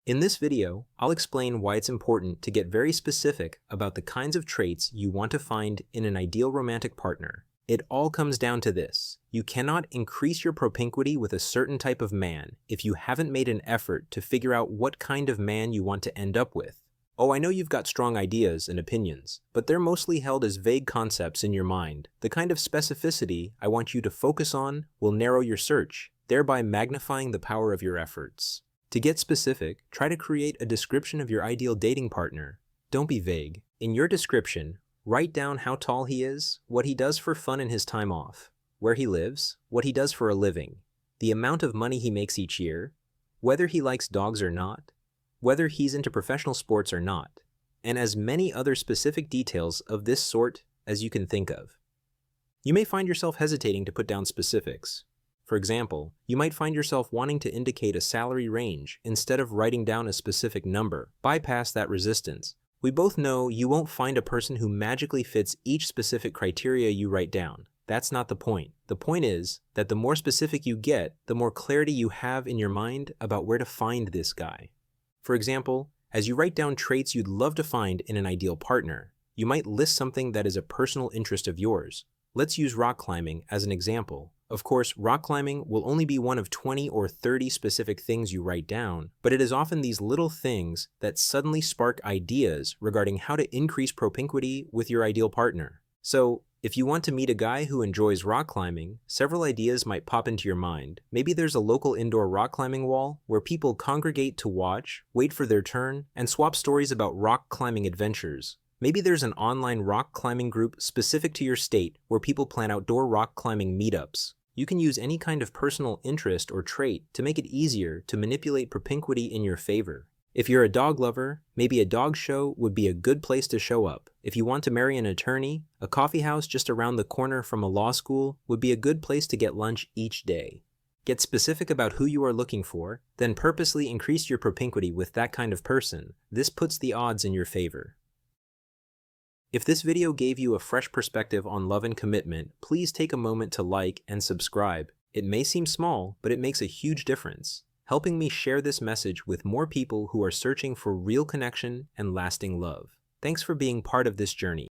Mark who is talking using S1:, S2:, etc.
S1: In this video, I'll explain why it's important to get very specific about the kinds of traits you want to find in an ideal romantic partner. It all comes down to this. You cannot increase your propinquity with a certain type of man if you haven't made an effort to figure out what kind of man you want to end up with. Oh, I know you've got strong ideas and opinions, but they're mostly held as vague concepts in your mind. The kind of specificity I want you to focus on will narrow your search, thereby magnifying the power of your efforts. To get specific, try to create a description of your ideal dating partner. Don't be vague. In your description, write down how tall he is, what he does for fun in his time off, where he lives, what he does for a living, the amount of money he makes each year, whether he likes dogs or not, whether he's into professional sports or not, and as many other specific details of this sort as you can think of. You may find yourself hesitating to put down specifics. For example, you might find yourself wanting to indicate a salary range instead of writing down a specific number. Bypass that resistance. We both know you won't find a person who magically fits each specific criteria you write down. That's not the point. The point is that the more specific you get, the more clarity you have in your mind about where to find this guy. For example, as you write down traits you'd love to find in an ideal partner, you might list something that is a personal interest of yours. Let's use rock climbing as an example. Of course, rock climbing will only be one of 20 or 30 specific things you write down, but it is often these little things that suddenly spark ideas regarding how to increase propinquity with your ideal partner. So, if you want to meet a guy who enjoys rock climbing, several ideas might pop into your mind. Maybe there's a local indoor rock climbing wall where people congregate to watch, wait for their turn, and swap stories about rock climbing adventures. Maybe there's an online rock climbing group specific to your state where people plan outdoor rock climbing meetups. You can use any kind of personal interest or trait to make it easier to manipulate propinquity in your favor. If you're a dog lover, maybe a dog show would be a good place to show up. If you want to marry an attorney, a coffee house just around the corner from a law school would be a good place to get lunch each day. Get specific about who you are looking for, then purposely increase your propinquity with that kind of person. This puts the odds in your favor. If this video gave you a fresh perspective on love and commitment, please take a moment to like and subscribe. It may seem small, but it makes a huge difference, helping me share this message with more people who are searching for real connection and lasting love. Thanks for being part of this journey.